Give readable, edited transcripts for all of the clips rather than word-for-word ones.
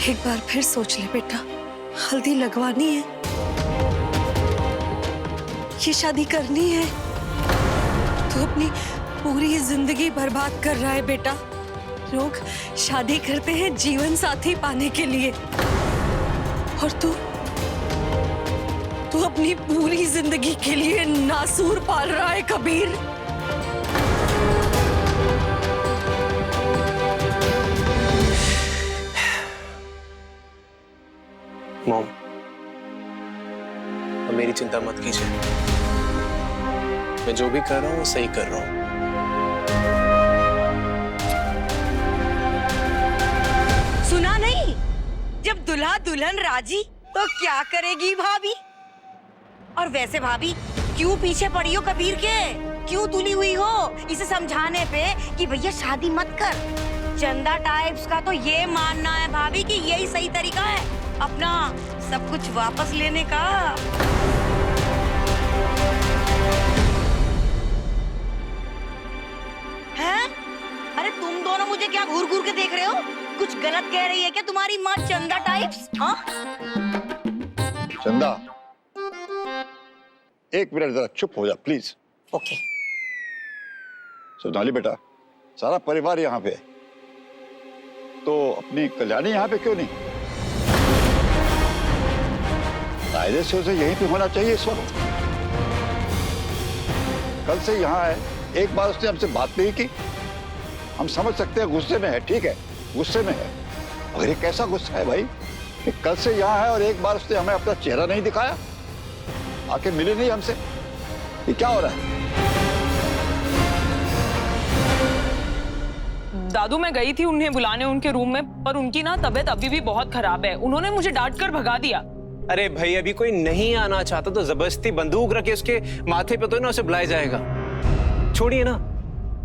एक बार फिर सोच ले बेटा, हल्दी लगवानी है, ये शादी करनी है। तू अपनी पूरी जिंदगी बर्बाद कर रहा है बेटा। लोग शादी करते हैं जीवन साथी पाने के लिए, और तू अपनी पूरी जिंदगी के लिए नासूर पाल रहा है कबीर। मॉम, अब मेरी चिंता मत कीजिए। मैं जो भी कर रहा हूँ वो सही कर रहा हूँ। सुना नहीं, जब दुल्हा दुल्हन राजी तो क्या करेगी भाभी। और वैसे भाभी क्यों पीछे पड़ी हो कबीर के, क्यों तुली हुई हो इसे समझाने पे कि भैया शादी मत कर। चंदा टाइप्स का तो ये मानना है भाभी कि यही सही तरीका है अपना सब कुछ वापस लेने का। हैं? अरे तुम दोनों मुझे क्या घूर घूर के देख रहे हो? कुछ गलत कह रही है क्या तुम्हारी माँ चंदा टाइप्स? हाँ? चंदा, एक मिनट जरा चुप हो जा प्लीज। ओके। सोनाली बेटा, सारा परिवार यहाँ पे है, तो अपनी कल्याणी यहाँ पे क्यों नहीं? कायदे से उसे यहीं पे होना चाहिए इस वक्त। कल से यहाँ है, एक बार उसने हमसे बात नहीं की। हम समझ सकते हैं गुस्से में है, ठीक है, गुस्से में है, मगर ये कैसा गुस्सा है भाई कि कल से यहाँ है और एक बार उसने हमें अपना चेहरा नहीं दिखाया, आके मिली नहीं हमसे। ये क्या हो रहा है? दादू, मैं गई थी उन्हें बुलाने उनके रूम में, पर उनकी ना तबीयत अभी भी बहुत खराब है। उन्होंने मुझे डांट कर भगा दिया। अरे भाई, अभी कोई नहीं आना चाहता तो जबरदस्ती बंदूक रखे उसके माथे पे तो ना उसे बुलाया जाएगा। छोड़िए ना,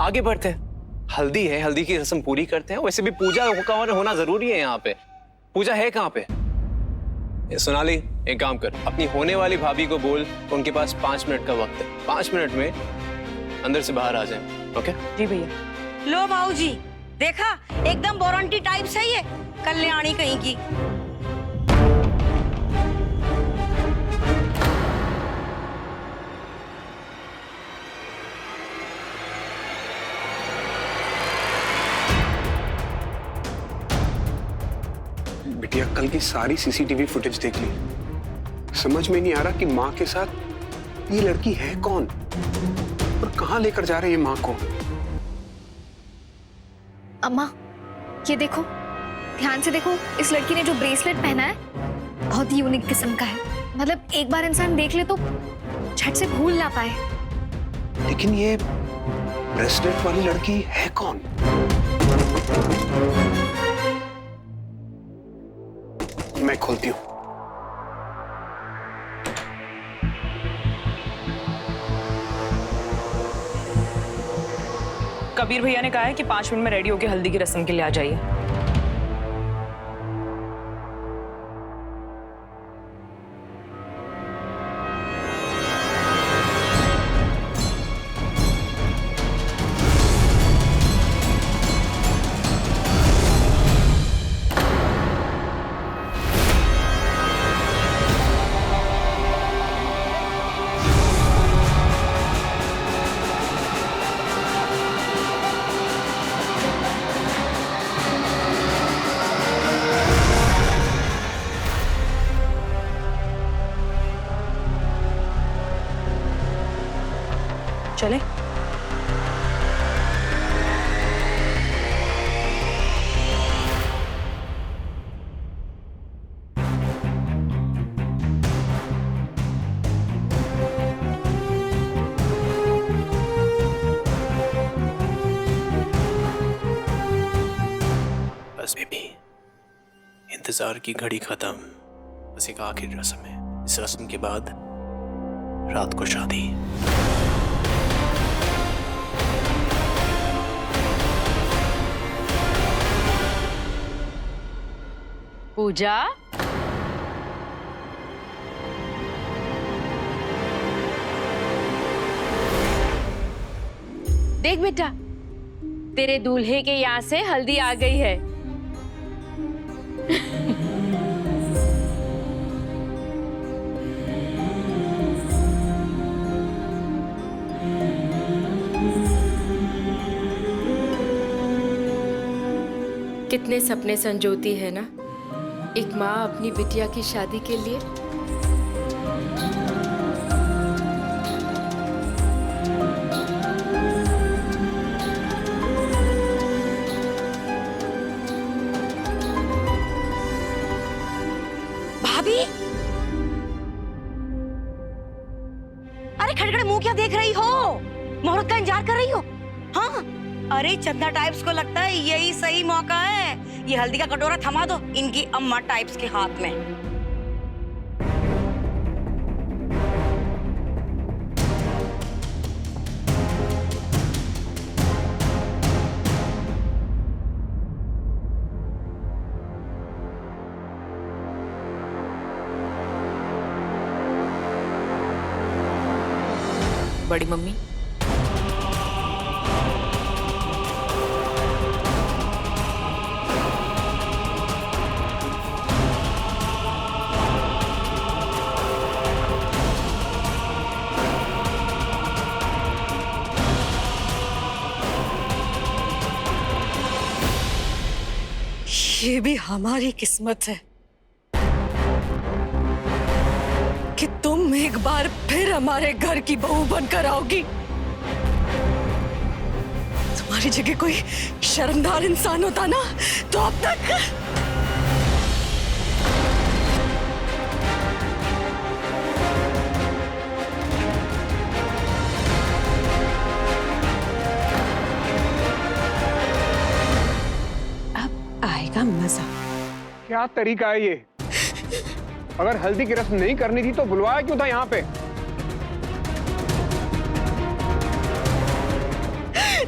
आगे बढ़ते हैं। हल्दी है, हल्दी की रस्म पूरी करते हैं। वैसे भी पूजा होना जरूरी है यहाँ पे। पूजा है कहाँ पे? सोनाली, एक काम कर, अपनी होने वाली भाभी को बोल, उनके पास 5 मिनट का वक्त है। 5 मिनट में अंदर से बाहर आ जाए। ओके? जी भैया। लो भाऊजी, देखा एकदम वारंटी टाइप है ये कल्याणी कहीं की। बिटिया, कल की सारी सीसीटीवी फुटेज देख ली। समझ में नहीं आ रहा कि माँ के साथ ये लड़की है कौन और कहाँ लेकर जा रहे हैं माँ को। अम्मा, ये देखो, ध्यान से देखो, इस लड़की ने जो ब्रेसलेट पहना है बहुत ही यूनिक किस्म का है। मतलब एक बार इंसान देख ले तो झट से भूल ना पाए। लेकिन ये ब्रेसलेट वाली लड़की है कौन? मैं खोलती हूँ। कबीर भैया ने कहा है कि 5 मिनट में रेडी होकर हल्दी की रस्म के लिए आ जाइए। चले? बस बेबी, इंतजार की घड़ी खत्म। बस एक आखिरी रस्म है। इस रस्म के बाद रात को शादी। पूजा, देख बेटा, तेरे दूल्हे के यहाँ से हल्दी आ गई है। कितने सपने संजोती है ना एक माँ अपनी बिटिया की शादी के लिए। भाभी, अरे खड़खड़े मुंह क्या देख रही हो? मुहूर्त का इंतजार कर रही हो? हाँ, अरे चंदा टाइप्स को लगता है यही सही मौका है। ये हल्दी का कटोरा थमा दो इनकी अम्मा टाइप्स के हाथ में। बड़ी मम्मी, ये भी हमारी किस्मत है कि तुम एक बार फिर हमारे घर की बहू बनकर आओगी। तुम्हारी जगह कोई शर्मदार इंसान होता ना तो अब तक। अब आएगा मजा। क्या तरीका है ये? अगर हल्दी की रस्म नहीं करनी थी तो बुलवाया क्यों था यहाँ पे?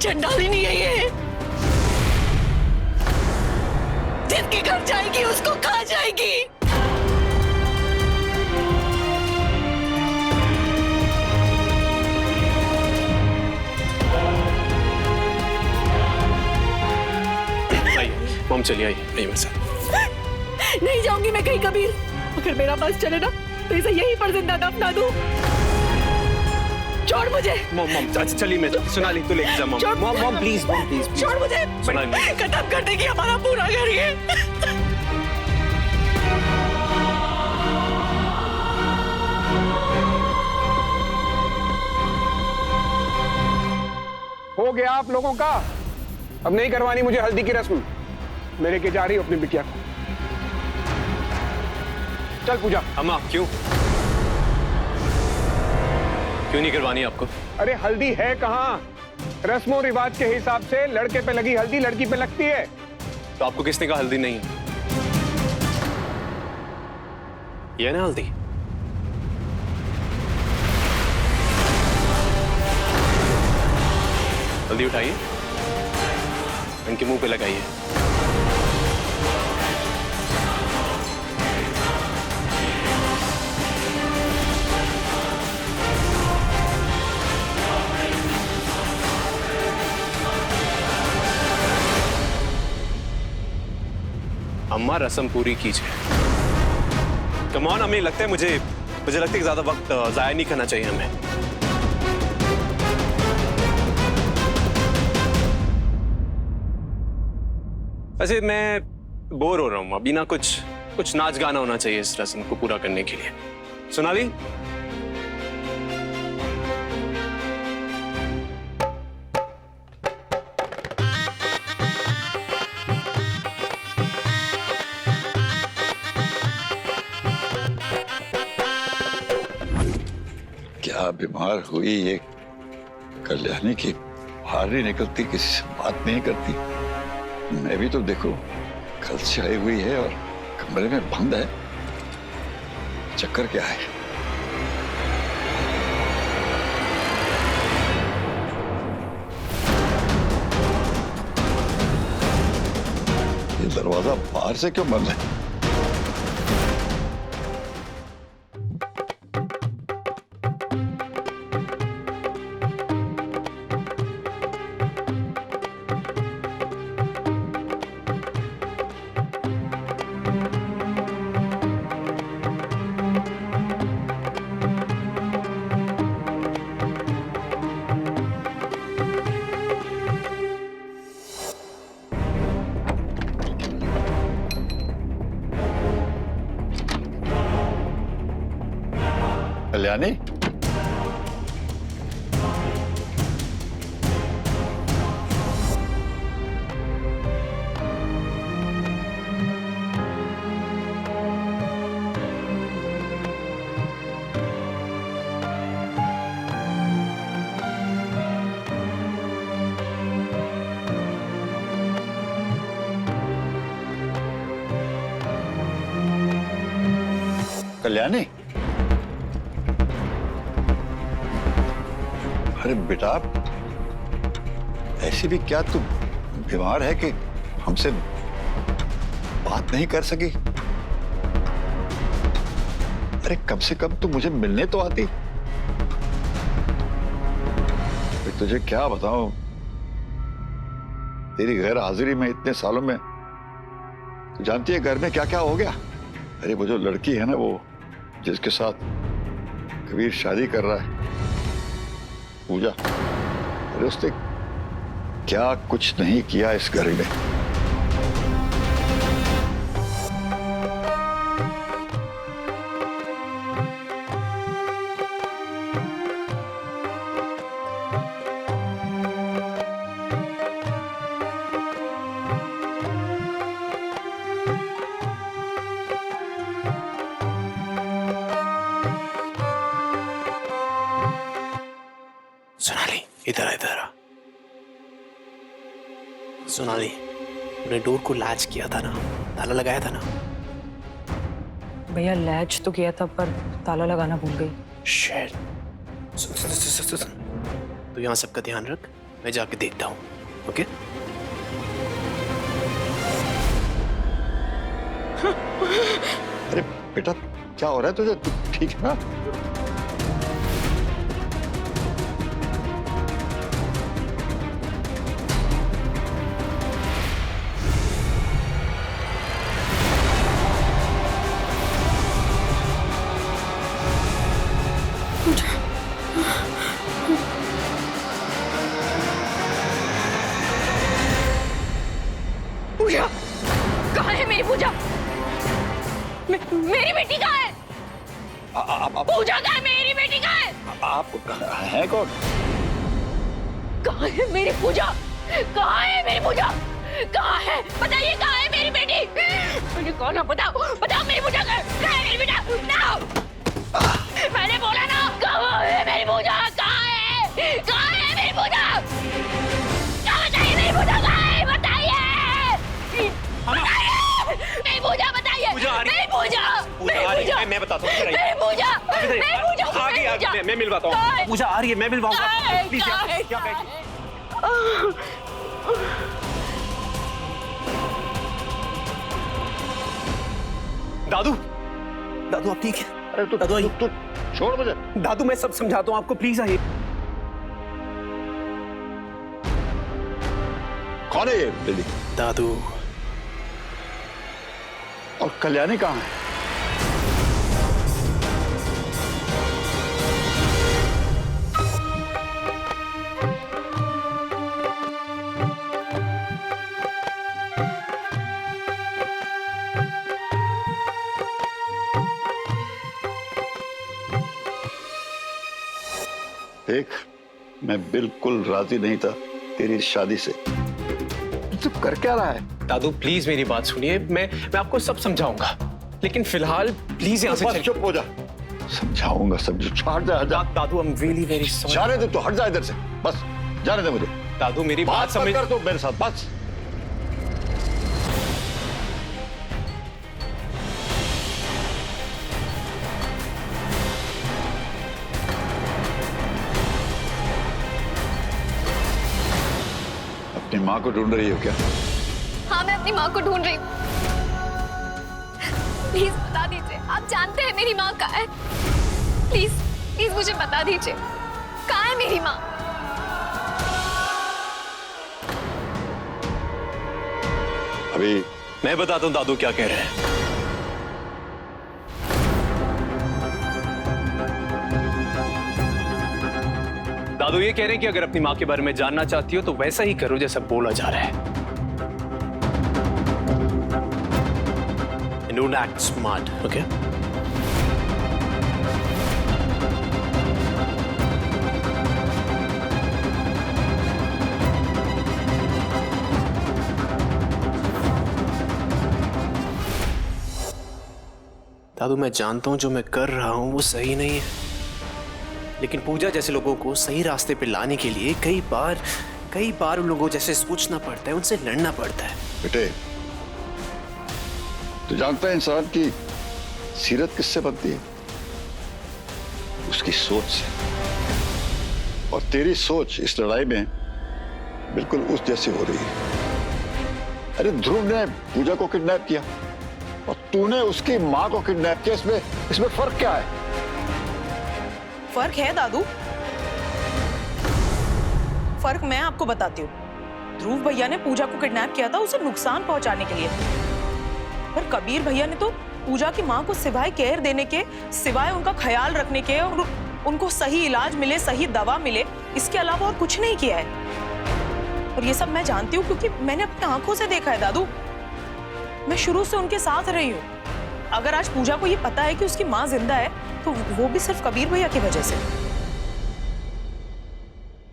चंडालिनी है ये, जिसके घर जाएगी उसको खा जाएगी। आइए मॉम, चलिए आइए मेरे साथ। नहीं जाऊंगी मैं कहीं कबीर। अगर मेरा बस चले ना तो इसे यहीं पर जिंदा दफना दूं। छोड़ मुझे। मॉम चलिए, मैं सोनाली तू लेके जा। मॉम प्लीज छोड़ मुझे। सोनाली, खत्म कर देगी हमारा पूरा घर ये। हो गया आप लोगों का। अब नहीं करवानी मुझे हल्दी की रस्म। मेरे के जा रही हो अपनी बिटिया को। चल पूजा। अम्मा क्यों नहीं करवानी आपको? अरे हल्दी है कहाँ? रस्मों रिवाज के हिसाब से लड़के पे लगी हल्दी लड़की पे लगती है। तो आपको किसने कहा हल्दी नहीं है? ये ना हल्दी। हल्दी उठाइए, इनके मुंह पे लगाइए। अम्मा रस्म पूरी कीजिए। कम ऑन, हमें लगता है मुझे लगता है कि ज्यादा वक्त जाया नहीं करना चाहिए हमें। वैसे मैं बोर हो रहा हूँ अभी ना, कुछ नाच गाना होना चाहिए इस रस्म को पूरा करने के लिए। सोनाली, क्या बीमार हुई ये कल्याणी की, बाहर नहीं निकलती, किसी से बात नहीं करती। मैं भी तो देखो कल से आई हुई है और कमरे में बंद है। चक्कर क्या है? ये दरवाजा बाहर से क्यों बंद है? कल्याणी, कल्याणी, अरे बेटा, ऐसी भी क्या तू बीमार है कि हमसे बात नहीं कर सकी? अरे कम से कम तू मुझे मिलने तो आती। मैं तुझे क्या बताऊं, तेरी गैर हाजिरी में इतने सालों में तू जानती है घर में क्या क्या हो गया। अरे वो जो लड़की है ना, वो जिसके साथ कबीर शादी कर रहा है, पूजा, अरे उसने क्या कुछ नहीं किया इस घर में। सोनाली, इधर आ, इधर आ। सोनाली, तूने डोर को लैच किया था ना, ताला लगाया था ना? भैया लैच तो किया था पर ताला लगाना भूल गई। शिट। सुन सुन सुन सुन सुन, तू यहाँ सबका ध्यान रख, मैं जाके देखता हूँ, ओके? अरे बेटा, क्या हो रहा है तुझे? तू ठीक है ना? पूजा कहाँ है मेरी पूजा? मेरी बेटी कहाँ है? पूजा कहाँ है? मेरी बेटी कहाँ है? आप हैं कौन? कहाँ है मेरी पूजा? कहाँ है मेरी पूजा? कहाँ है? बताइए कहाँ है मेरी बेटी? मुझे कौन है? बताओ, बताओ मेरी पूजा कहाँ है? मेरी बेटा ना, मैंने बोला ना, कहाँ है मेरी पूजा? कहाँ है? कहाँ है मेरी पूजा? बताइए मेरी पूजा कहाँ है? बताइए, मेरी पूजा बताइए। मेरी पूजा, मेरी पूजा, मैं बताता हूँ। मेरी पूजा, मेरी पूजा, आ गई, मैं मिलवाता हूँ। पूजा आ रही है, मैं मिलवाऊंगा। प्लीज, क्या दादू, दादू आप ठीक है? अरे तू दादू आइए। तू छोड़ मुझे। दादू मैं सब समझाता हूँ आपको, प्लीज आइए। कौन है ये लेडी? दादू। और कल्याणी कहाँ है? देख, मैं बिल्कुल राजी नहीं था तेरी शादी से। तू कर क्या रहा है? दादू प्लीज मेरी बात सुनिए, मैं आपको सब समझाऊंगा, लेकिन फिलहाल प्लीज यहाँ से बस चुप हो जा। समझाऊंगा, समझ हट जा, हट जा। दादू I am really very sorry. जाने दे, तू हट जा इधर से, बस जाने दे मुझे। दादू मेरी बात बात समझ। कर तू मेरे साथ, बस। अपनी माँ को ढूंढ रही हो क्या? हाँ, मैं अपनी माँ को ढूंढ रही हूँ। प्लीज बता दीजिए, आप जानते हैं मेरी माँ कहाँ है? प्लीज प्लीज मुझे बता दीजिए, कहाँ है मेरी माँ? अभी मैं बताता हूँ दादू क्या कह रहे हैं। दादू ये कह रहे हैं कि अगर अपनी माँ के बारे में जानना चाहती हो तो वैसा ही करो जैसा बोला जा रहा है। Don't act smart, okay? दादू मैं जानता हूं जो मैं कर रहा हूं वो सही नहीं है, लेकिन पूजा जैसे लोगों को सही रास्ते पे लाने के लिए कई बार उन लोगों जैसे सोचना पड़ता है, उनसे लड़ना पड़ता है। बेटे, तू जानता है इंसान की सीरत किससे बनती है? उसकी सोच से। और तेरी सोच इस लड़ाई में बिल्कुल उस जैसी हो रही है। अरे ध्रुव ने पूजा को किडनैप किया और तूने उसकी मां को किडनैप किया, इसमें फर्क क्या है? फर्क है दादू, फर्क मैं आपको बताती हूँ। ध्रुव भैया ने पूजा को किडनैप किया था उसे नुकसान पहुंचाने के लिए, पर कबीर भैया ने तो पूजा की मां को सिवाय केयर देने के, सिवाय उनका ख्याल रखने के और उनको सही इलाज मिले, सही दवा मिले, इसके अलावा और कुछ नहीं किया है। और ये सब मैं जानती हूँ क्योंकि मैंने अपनी आंखों से देखा है दादू। मैं शुरू से उनके साथ रही हूँ। अगर आज पूजा को ये पता है कि उसकी माँ जिंदा है तो वो भी सिर्फ कबीर भैया की वजह से।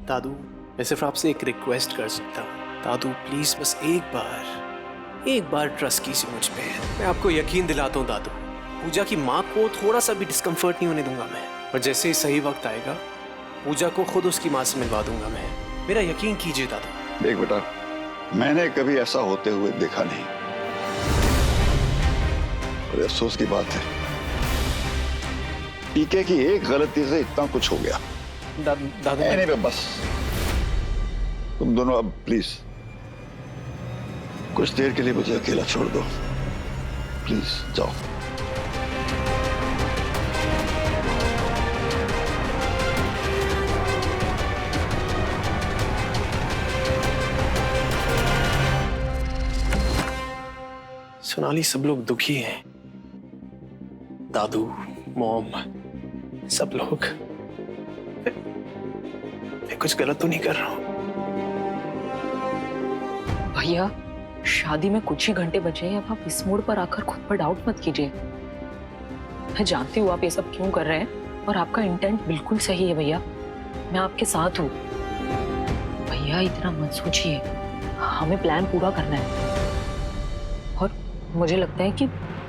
दादू मैं सिर्फ आपसे एक रिक्वेस्ट कर सकता हूँ, दादू प्लीज बस एक बार ट्रस्ट कीजिए मुझ पे। मैं आपको यकीन दिलाता हूँ दादू, पूजा की माँ को थोड़ा सा भी डिस्कम्फर्ट नहीं होने दूंगा मैं, और जैसे ही सही वक्त आएगा पूजा को खुद उसकी माँ से मिलवा दूंगा मैं। मेरा यकीन कीजिए दादू। देख बेटा, मैंने कभी ऐसा होते हुए देखा नहीं, और अफसोस की बात है पीके की एक गलती से इतना कुछ हो गया। दादू नहीं बस तुम दोनों अब प्लीज कुछ देर के लिए मुझे अकेला छोड़ दो, प्लीज जाओ। सोनाली सब लोग दुखी हैं, दादू मॉम सब लोग। मैं कुछ गलत तो नहीं कर रहा हूं? भैया शादी में कुछ ही घंटे बचे हैं, अब आप इस मोड़ पर आकर खुद पर डाउट मत कीजिए। मैं जानती हूँ आप ये सब क्यों कर रहे हैं और आपका इंटेंट बिल्कुल सही है भैया, मैं आपके साथ हूँ। भैया इतना मत सोचिए, हमें प्लान पूरा करना है। और मुझे लगता है कि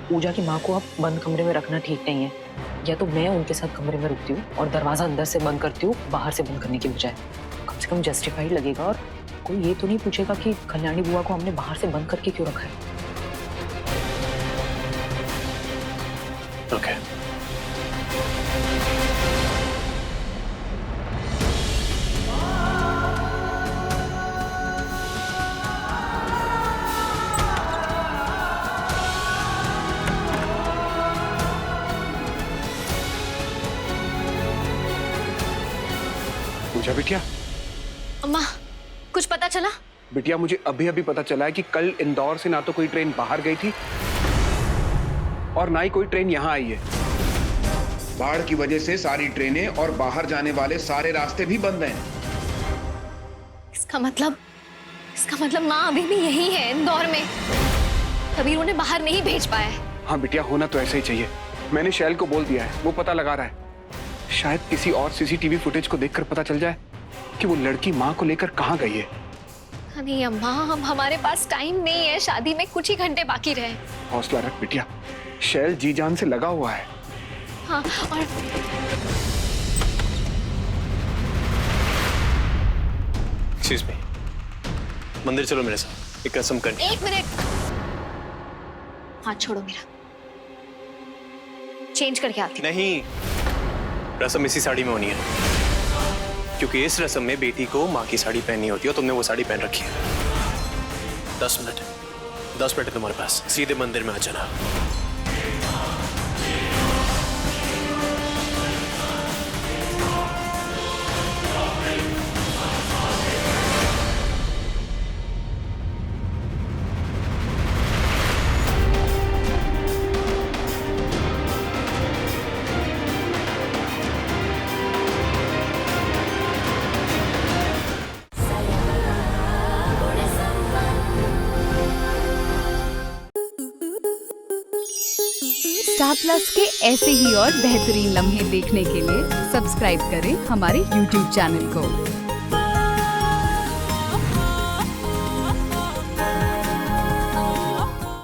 पूजा की माँ को आप बंद कमरे में रखना ठीक नहीं है। या तो मैं उनके साथ कमरे में रुकती हूँ और दरवाजा अंदर से बंद करती हूँ बाहर से बंद करने की बजाय, कम से कम जस्टिफाइड लगेगा और कोई ये तो नहीं पूछेगा कि कल्याणी बुआ को हमने बाहर से बंद करके क्यों रखा है। ओके। पूजा बिटिया, अम्मा कुछ पता चला? बिटिया मुझे अभी अभी पता चला है कि कल इंदौर से ना तो कोई ट्रेन बाहर गई थी और ना ही कोई ट्रेन यहाँ आई है। बाढ़ की वजह से सारी ट्रेनें और बाहर जाने वाले सारे रास्ते भी बंद हैं। इसका मतलब माँ अभी भी यही है इंदौर में, कबीर उन्हें बाहर नहीं भेज पाया है। हाँ बिटिया, होना तो ऐसा ही चाहिए। मैंने शैल को बोल दिया है, वो पता लगा रहा है। शायद किसी और सीसीटीवी फुटेज को देखकर पता चल जाए कि वो लड़की माँ को लेकर कहाँ गई है। नहीं अम्मा, हम हमारे पास टाइम नहीं है, शादी में कुछ ही घंटे बाकी रहे। हौसला रख बिटिया, शैल जी जान से लगा हुआ है। हाँ और एक्सक्यूज मी, मंदिर चलो मेरे साथ, एक कसम करनी। एक मिनट, हाथ छोड़ो मेरा, चेंज करके आती हूँ। नहीं, रस्म इसी साड़ी में होनी है, क्योंकि इस रस्म में बेटी को माँ की साड़ी पहननी होती है और तुमने वो साड़ी पहन रखी है। 10 मिनट है तुम्हारे पास, सीधे मंदिर में आ जाना। स्टार प्लस के ऐसे ही और बेहतरीन लम्हे देखने के लिए सब्सक्राइब करें हमारे YouTube चैनल को।